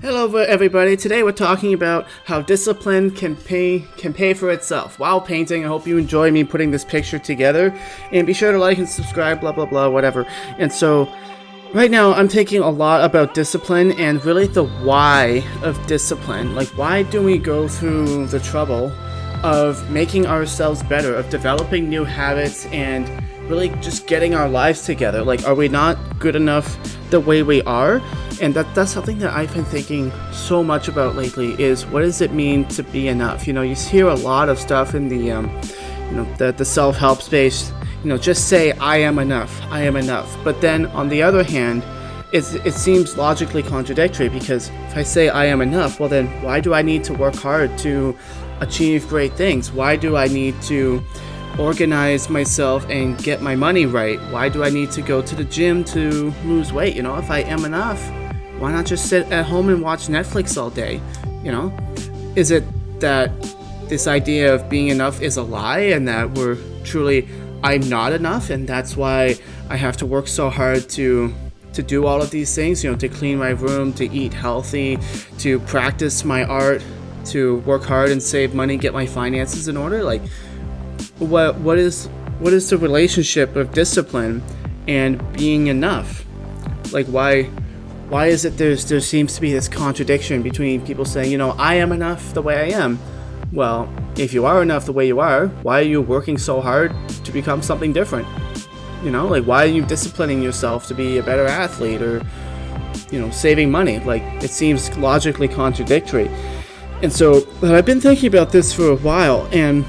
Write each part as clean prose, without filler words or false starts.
Hello everybody. Today we're talking about how discipline can pay for itself. While painting, I hope you enjoy me putting this picture together, and be sure to like and subscribe, blah blah blah, whatever. And so right now I'm thinking a lot about discipline and really the why of discipline. Like, why do we go through the trouble of making ourselves better, of developing new habits and really just getting our lives together? Like, are we not good enough the way we are? And that's something that I've been thinking so much about lately, is what does it mean to be enough? You know, you hear a lot of stuff in the self-help space, just say, I am enough. But then on the other hand, it seems logically contradictory, because if I say I am enough, well then why do I need to work hard to achieve great things? Why do I need to organize myself and get my money right? Why do I need to go to the gym to lose weight? If I am enough, why not just sit at home and watch Netflix all day? Is it that this idea of being enough is a lie, and that I'm not enough, and that's why I have to work so hard to do all of these things, to clean my room, to eat healthy, to practice my art, to work hard and save money, get my finances in order? Like, what is the relationship of discipline and being enough? Like, why is it there seems to be this contradiction between people saying, I am enough the way I am? Well, if you are enough the way you are, why are you working so hard to become something different? Like, why are you disciplining yourself to be a better athlete, or saving money? Like, it seems logically contradictory. And so I've been thinking about this for a while, and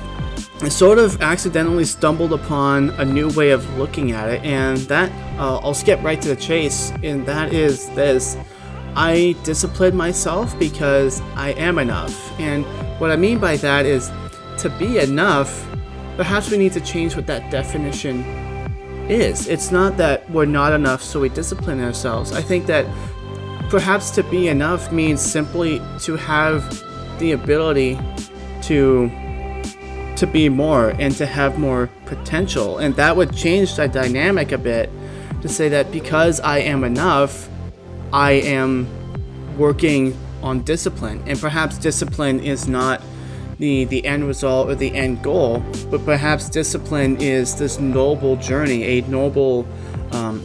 I sort of accidentally stumbled upon a new way of looking at it, and that I'll skip right to the chase, and that is this: I discipline myself because I am enough. And what I mean by that is, to be enough, perhaps we need to change what that definition is. It's not that we're not enough so we discipline ourselves. I think that perhaps to be enough means simply to have the ability to be more and to have more potential. And that would change the dynamic a bit, to say that because I am enough, I am working on discipline. And perhaps discipline is not the end result or the end goal, but perhaps discipline is this noble journey, a noble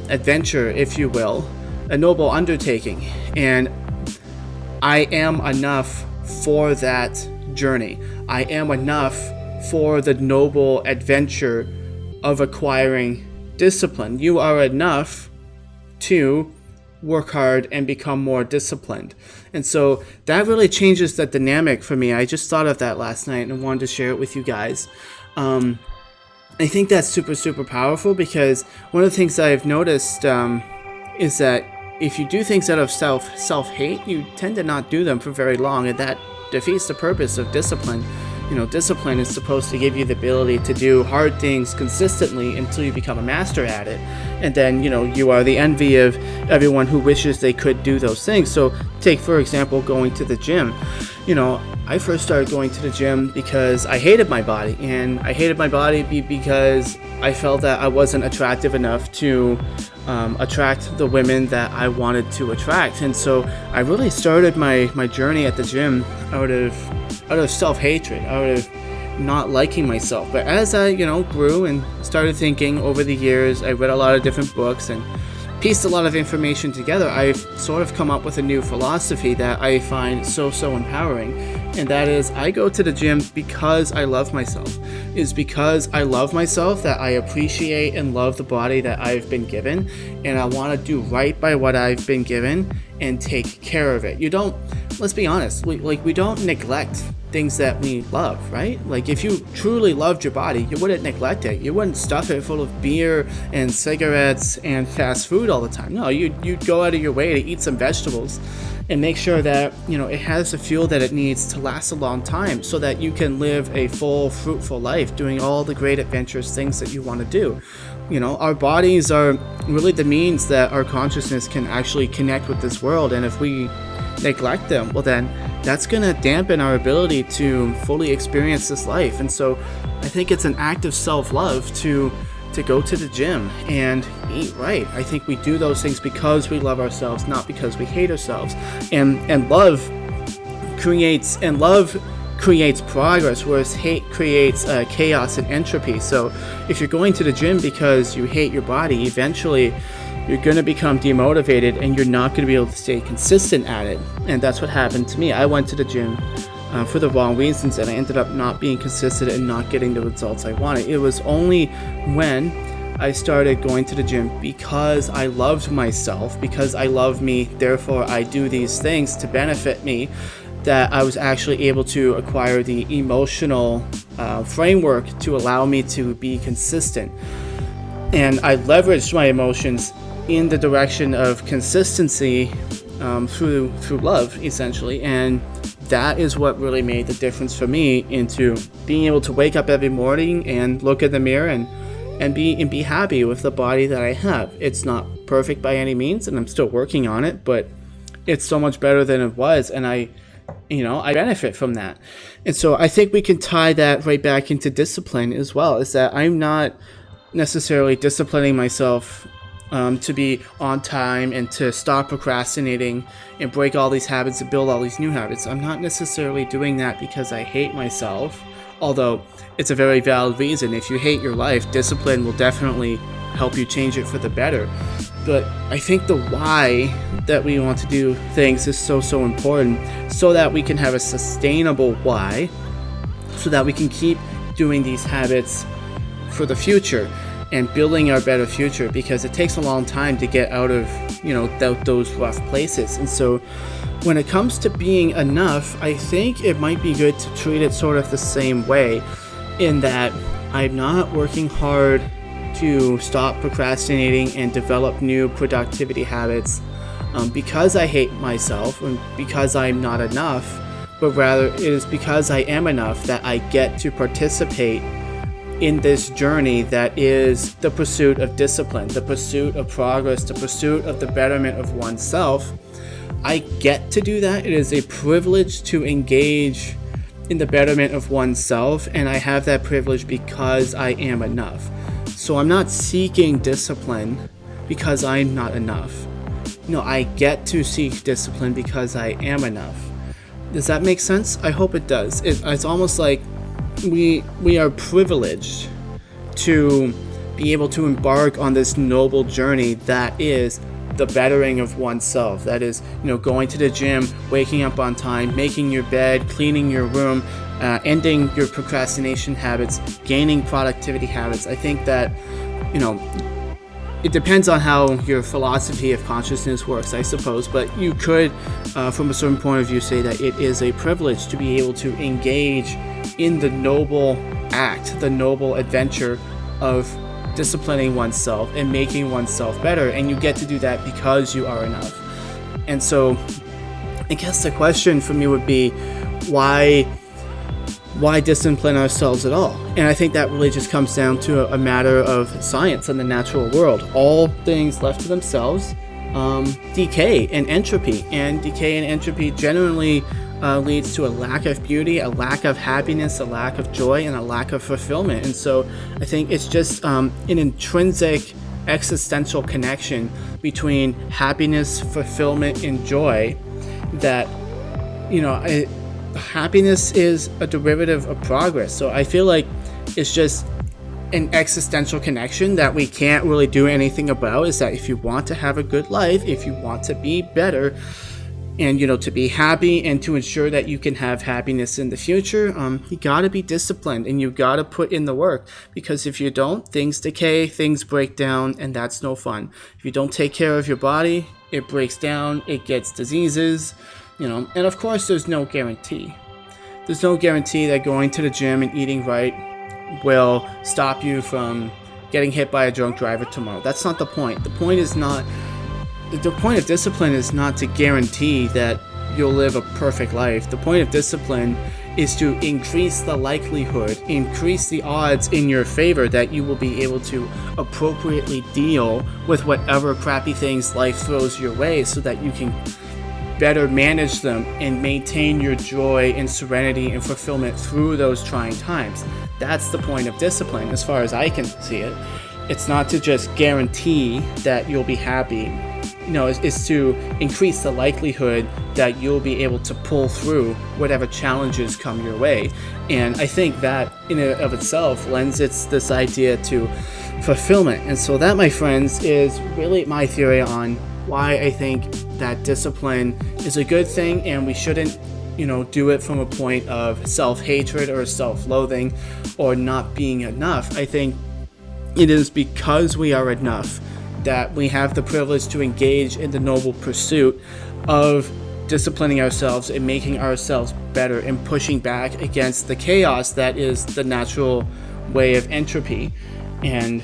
adventure, if you will, a noble undertaking. And I am enough for that journey. I am enough for the noble adventure of acquiring discipline. You are enough to work hard and become more disciplined. And so that really changes the dynamic for me. I just thought of that last night and wanted to share it with you guys. I think that's super, super powerful, because one of the things I've noticed is that if you do things out of self-hate, you tend to not do them for very long, and that defeats the purpose of discipline. Discipline is supposed to give you the ability to do hard things consistently until you become a master at it. And then, you are the envy of everyone who wishes they could do those things. So take, for example, going to the gym. I first started going to the gym because I hated my body. And I hated my body because I felt that I wasn't attractive enough to attract the women that I wanted to attract. And so I really started my journey at the gym out of self-hatred, out of not liking myself. But as I, grew and started thinking over the years, I read a lot of different books and pieced a lot of information together, I've sort of come up with a new philosophy that I find so empowering. And that is, I go to the gym because I love myself. It's because I love myself that I appreciate and love the body that I've been given. And I want to do right by what I've been given and take care of it. Let's be honest, we don't neglect things that we love, right? Like, if you truly loved your body, you wouldn't neglect it. You wouldn't stuff it full of beer and cigarettes and fast food all the time. No, you'd go out of your way to eat some vegetables and make sure that, it has the fuel that it needs to last a long time, so that you can live a full, fruitful life doing all the great adventurous things that you want to do. Our bodies are really the means that our consciousness can actually connect with this world. And if we neglect them, well then that's going to dampen our ability to fully experience this life. And so I think it's an act of self-love to to go to the gym and eat right. I think we do those things because we love ourselves, not because we hate ourselves. And love creates progress, whereas hate creates chaos and entropy. So if you're going to the gym because you hate your body, eventually you're going to become demotivated and you're not going to be able to stay consistent at it. And that's what happened to me. I went to the gym for the wrong reasons, and I ended up not being consistent and not getting the results I wanted. It was only when I started going to the gym because I loved myself, because I love me, therefore I do these things to benefit me, that I was actually able to acquire the emotional framework to allow me to be consistent. And I leveraged my emotions in the direction of consistency through love, essentially. And that is what really made the difference for me into being able to wake up every morning and look in the mirror and be happy with the body that I have. It's not perfect by any means, and I'm still working on it, but it's so much better than it was, and I benefit from that. And so I think we can tie that right back into discipline as well, is that I'm not necessarily disciplining myself to be on time and to stop procrastinating and break all these habits and build all these new habits. I'm not necessarily doing that because I hate myself, although it's a very valid reason. If you hate your life, discipline will definitely help you change it for the better. But I think the why that we want to do things is so important, so that we can have a sustainable why, so that we can keep doing these habits for the future and building our better future, because it takes a long time to get out of those rough places. And so when it comes to being enough, I think it might be good to treat it sort of the same way, in that I'm not working hard to stop procrastinating and develop new productivity habits because I hate myself and because I'm not enough, but rather it is because I am enough that I get to participate in this journey that is the pursuit of discipline, the pursuit of progress, the pursuit of the betterment of oneself. I get to do that. It is a privilege to engage in the betterment of oneself, and I have that privilege because I am enough. So I'm not seeking discipline because I'm not enough. No, I get to seek discipline because I am enough. Does that make sense? I hope it does. It's almost like we are privileged to be able to embark on this noble journey that is the bettering of oneself. That is, going to the gym, waking up on time, making your bed, cleaning your room, ending your procrastination habits, gaining productivity habits. I think that, it depends on how your philosophy of consciousness works, I suppose, but you could, from a certain point of view, say that it is a privilege to be able to engage in the noble act, the noble adventure of disciplining oneself and making oneself better, and you get to do that because you are enough. And so I guess the question for me would be, why discipline ourselves at all? And I think that really just comes down to a matter of science and the natural world. All things left to themselves decay and entropy, and decay and entropy generally leads to a lack of beauty, a lack of happiness, a lack of joy, and a lack of fulfillment. And so I think it's just an intrinsic existential connection between happiness, fulfillment, and joy that, happiness is a derivative of progress. So I feel like it's just an existential connection that we can't really do anything about, is that if you want to have a good life, if you want to be better, and to be happy and to ensure that you can have happiness in the future, you gotta be disciplined and you gotta put in the work, because if you don't, things decay, things break down, and that's no fun. If you don't take care of your body, it breaks down, it gets diseases, and of course there's no guarantee. There's no guarantee that going to the gym and eating right will stop you from getting hit by a drunk driver tomorrow. That's not the point. The point of discipline is not to guarantee that you'll live a perfect life. The point of discipline is to increase the likelihood, increase the odds in your favor that you will be able to appropriately deal with whatever crappy things life throws your way, so that you can better manage them and maintain your joy and serenity and fulfillment through those trying times. That's the point of discipline, as far as I can see it. it's not to just guarantee that you'll be happy. Is to increase the likelihood that you'll be able to pull through whatever challenges come your way. And I think that in and of itself lends this idea to fulfillment. And so that, my friends, is really my theory on why I think that discipline is a good thing, and we shouldn't do it from a point of self-hatred or self-loathing or not being enough. I think it is because we are enough that we have the privilege to engage in the noble pursuit of disciplining ourselves and making ourselves better and pushing back against the chaos that is the natural way of entropy, and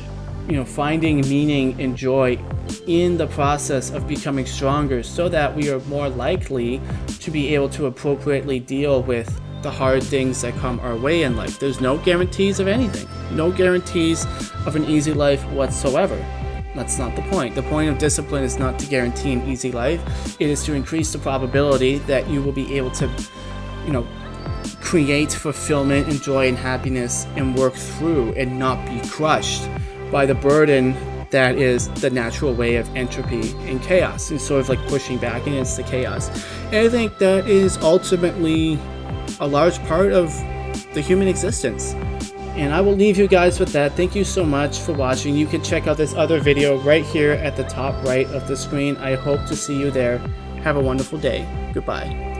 finding meaning and joy in the process of becoming stronger, so that we are more likely to be able to appropriately deal with the hard things that come our way in life. There's no guarantees of anything, no guarantees of an easy life whatsoever. That's not the point. The point of discipline is not to guarantee an easy life. It is to increase the probability that you will be able to, create fulfillment and joy and happiness and work through and not be crushed by the burden that is the natural way of entropy and chaos, and sort of like pushing back against the chaos. And I think that is ultimately a large part of the human existence. And I will leave you guys with that. Thank you so much for watching. You can check out this other video right here at the top right of the screen. I hope to see you there. Have a wonderful day. Goodbye.